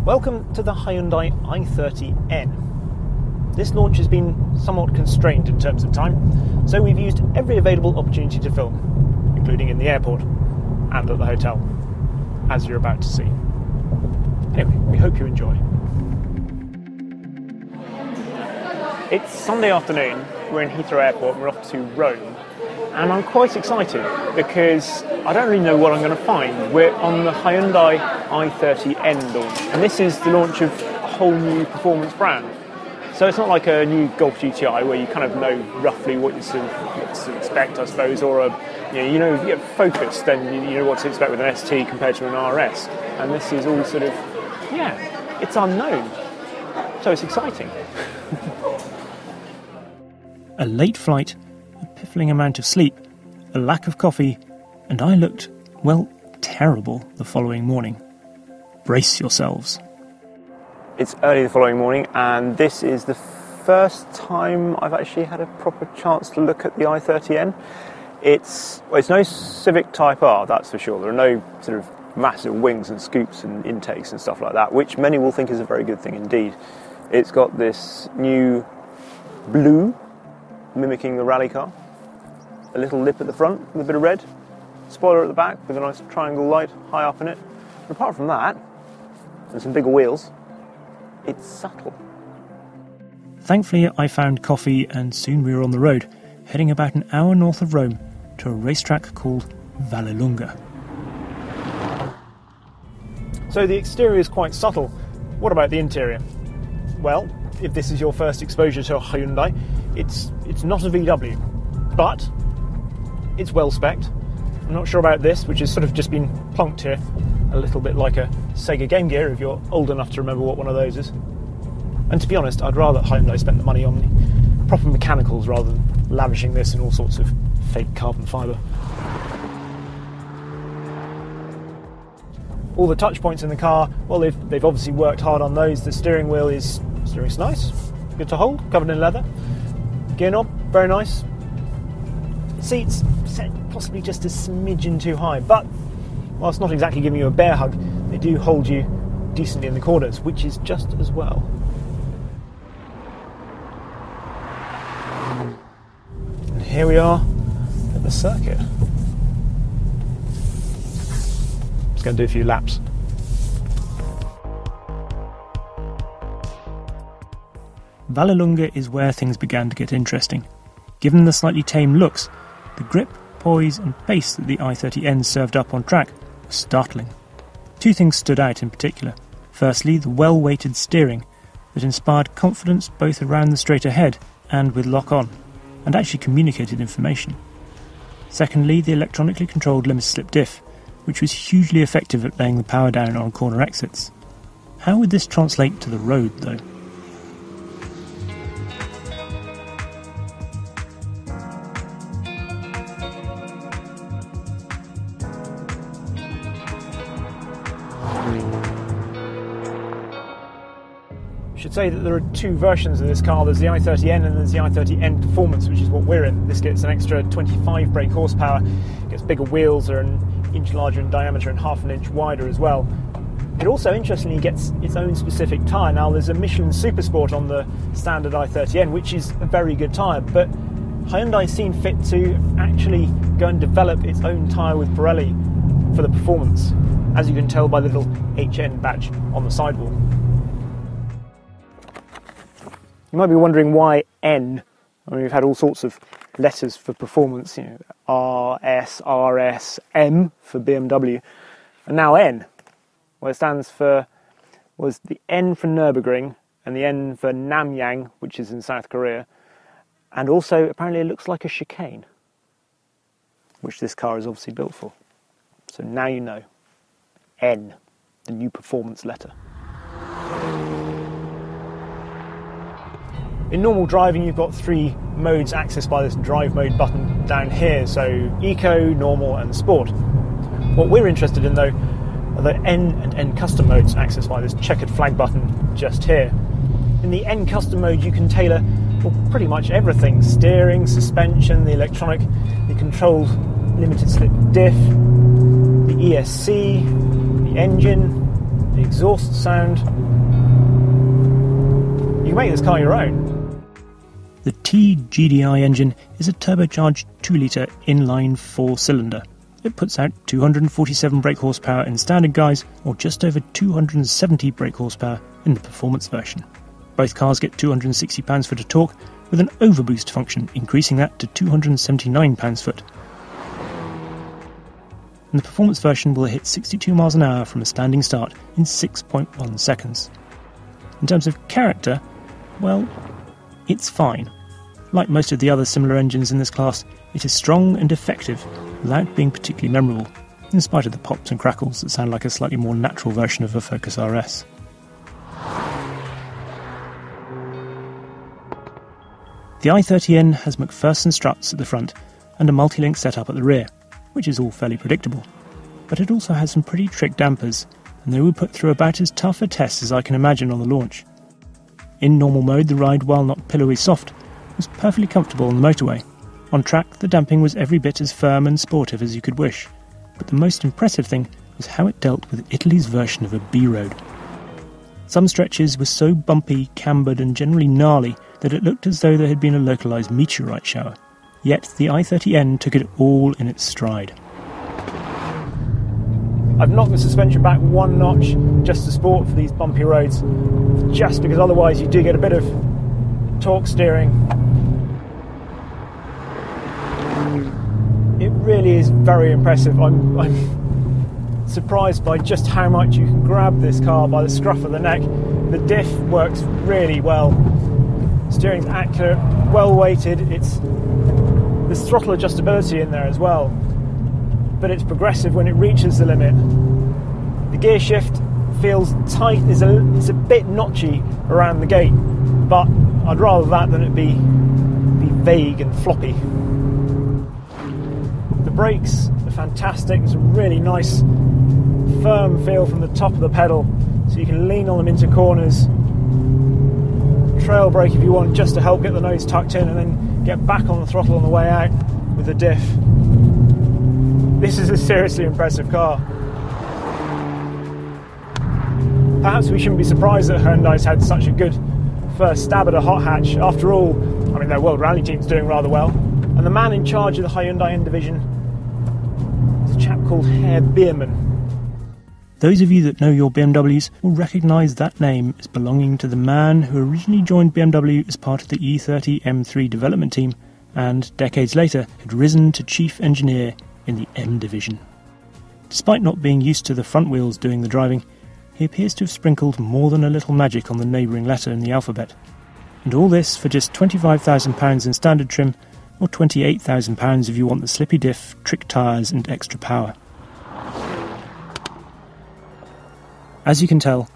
Welcome to the Hyundai i30N. This launch has been somewhat constrained in terms of time, so we've used every available opportunity to film, including in the airport and at the hotel, as you're about to see. Anyway, we hope you enjoy. It's Sunday afternoon, we're in Heathrow Airport, we're off to Rome, and I'm quite excited because I don't really know what I'm going to find. We're on the Hyundai i30N launch, and this is the launch of a whole new performance brand. So it's not like a new Golf GTI where you kind of know roughly what you sort of expect, I suppose, or you get focused, then you know what to expect with an ST compared to an RS. And this is all sort of, it's unknown. So it's exciting. A late flight, a piffling amount of sleep, a lack of coffee, and I looked, well, terrible the following morning. Brace yourselves. It's early the following morning, and this is the first time I've actually had a proper chance to look at the i30N. It's no Civic Type R, that's for sure. There are no sort of massive wings and scoops and intakes and stuff like that, which many will think is a very good thing indeed. It's got this new blue, mimicking the rally car, a little lip at the front with a bit of red, spoiler at the back with a nice triangle light high up in it. But apart from that, and some bigger wheels, it's subtle. Thankfully, I found coffee, and soon we were on the road, heading about an hour north of Rome to a racetrack called Vallelunga. So the exterior is quite subtle. What about the interior? Well, if this is your first exposure to a Hyundai, it's not a VW, but it's well spec'd. I'm not sure about this, which has sort of just been plonked here, a little bit like a Sega Game Gear, if you're old enough to remember what one of those is. And to be honest, I'd rather Hyundai spent the money on the proper mechanicals rather than lavishing this in all sorts of fake carbon fibre. All the touch points in the car, well, they've obviously worked hard on those. The steering's nice, good to hold, covered in leather. Gear knob, very nice. Seats set possibly just a smidgen too high, but whilst not exactly giving you a bear hug, they do hold you decently in the corners, which is just as well. And here we are at the circuit. Just going to do a few laps. Vallelunga is where things began to get interesting. Given the slightly tame looks, the grip, poise and pace that the i30N served up on track was startling. Two things stood out in particular. Firstly, the well-weighted steering that inspired confidence both around the straight ahead and with lock-on, and actually communicated information. Secondly, the electronically controlled limited slip diff, which was hugely effective at laying the power down on corner exits. How would this translate to the road, though? I should say that there are two versions of this car. There's the i30N and there's the i30N Performance, which is what we're in. This gets an extra 25 brake horsepower, gets bigger wheels, they're an inch larger in diameter and half an inch wider as well. It also, interestingly, gets its own specific tyre. Now, there's a Michelin Supersport on the standard i30N, which is a very good tyre, but Hyundai seen fit to actually go and develop its own tyre with Pirelli for the Performance, as you can tell by the little HN badge on the sidewall. You might be wondering why N. I mean, we've had all sorts of letters for performance, RS, RS, M for BMW, and now N. Well, it stands for, was the N for Nürburgring, and the N for Namyang, which is in South Korea, and also apparently it looks like a chicane, which this car is obviously built for. So now you know. N, the new performance letter. In normal driving, you've got three modes accessed by this drive mode button down here, so Eco, Normal and Sport. What we're interested in, though, are the N and N custom modes accessed by this checkered flag button just here. In the N custom mode, you can tailor pretty much everything: steering, suspension, the electronic, the controlled limited slip diff, the ESC, the engine, the exhaust sound. You can make this car your own. The T-GDI engine is a turbocharged 2-litre inline 4-cylinder. It puts out 247 brake horsepower in standard guise, or just over 270 brake horsepower in the performance version. Both cars get 260 pounds-foot of torque, with an overboost function increasing that to 279 pounds-foot. And the performance version will hit 62 miles an hour from a standing start in 6.1 seconds. In terms of character, well, it's fine. Like most of the other similar engines in this class, it is strong and effective without being particularly memorable, in spite of the pops and crackles that sound like a slightly more natural version of a Focus RS. The i30N has McPherson struts at the front and a multi-link setup at the rear, which is all fairly predictable. But it also has some pretty trick dampers, and they were put through about as tough a test as I can imagine on the launch. In normal mode, the ride, while not pillowy soft, was perfectly comfortable on the motorway. On track, the damping was every bit as firm and sportive as you could wish, but the most impressive thing was how it dealt with Italy's version of a B-road. Some stretches were so bumpy, cambered and generally gnarly that it looked as though there had been a localised meteorite shower. Yet the i30N took it all in its stride. I've knocked the suspension back one notch just to sport for these bumpy roads, just because otherwise you do get a bit of torque steering. It really is very impressive. I'm surprised by just how much you can grab this car by the scruff of the neck. The diff works really well. Steering's accurate, well weighted. There's throttle adjustability in there as well, but it's progressive when it reaches the limit. The gear shift feels tight. It's a bit notchy around the gate, but I'd rather that than it be vague and floppy. The brakes are fantastic. There's a really nice firm feel from the top of the pedal, so you can lean on them into corners. Trail brake if you want, just to help get the nose tucked in and then get back on the throttle on the way out with the diff. This is a seriously impressive car. Perhaps we shouldn't be surprised that Hyundai's had such a good first stab at a hot hatch. After all, I mean, their World Rally team's doing rather well. And the man in charge of the Hyundai N division is a chap called Herr Biermann. Those of you that know your BMWs will recognise that name as belonging to the man who originally joined BMW as part of the E30 M3 development team and, decades later, had risen to chief engineer in the M division. Despite not being used to the front wheels doing the driving, he appears to have sprinkled more than a little magic on the neighbouring letter in the alphabet. And all this for just £25,000 in standard trim, or £28,000 if you want the slippy diff, trick tyres and extra power. As you can tell,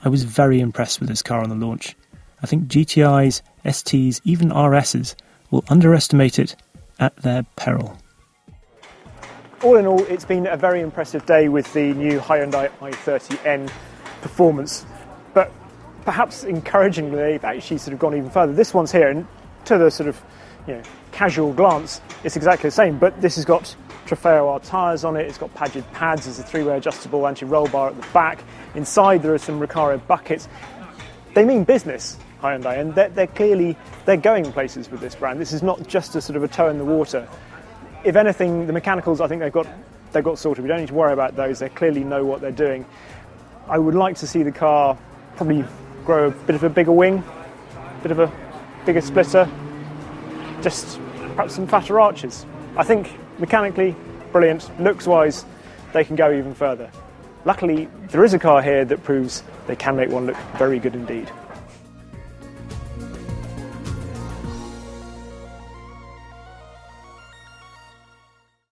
I was very impressed with this car on the launch. I think GTIs, STs, even RSs will underestimate it at their peril. All in all, it's been a very impressive day with the new Hyundai i30N performance, but perhaps encouragingly they've actually sort of gone even further. This one's here, and to the sort of casual glance, it's exactly the same, but this has got Trofeo R tyres on it, it's got padded pads, there's a three-way adjustable anti-roll bar at the back. Inside there are some Recaro buckets. They mean business, Hyundai, and they're going places with this brand. This is not just a sort of a toe in the water. If anything, the mechanicals, I think they've got sorted. We don't need to worry about those. They clearly know what they're doing. I would like to see the car probably grow a bit of a bigger wing, a bit of a bigger splitter, just perhaps some fatter arches. I think mechanically, brilliant. Looks-wise, they can go even further. Luckily, there is a car here that proves they can make one look very good indeed.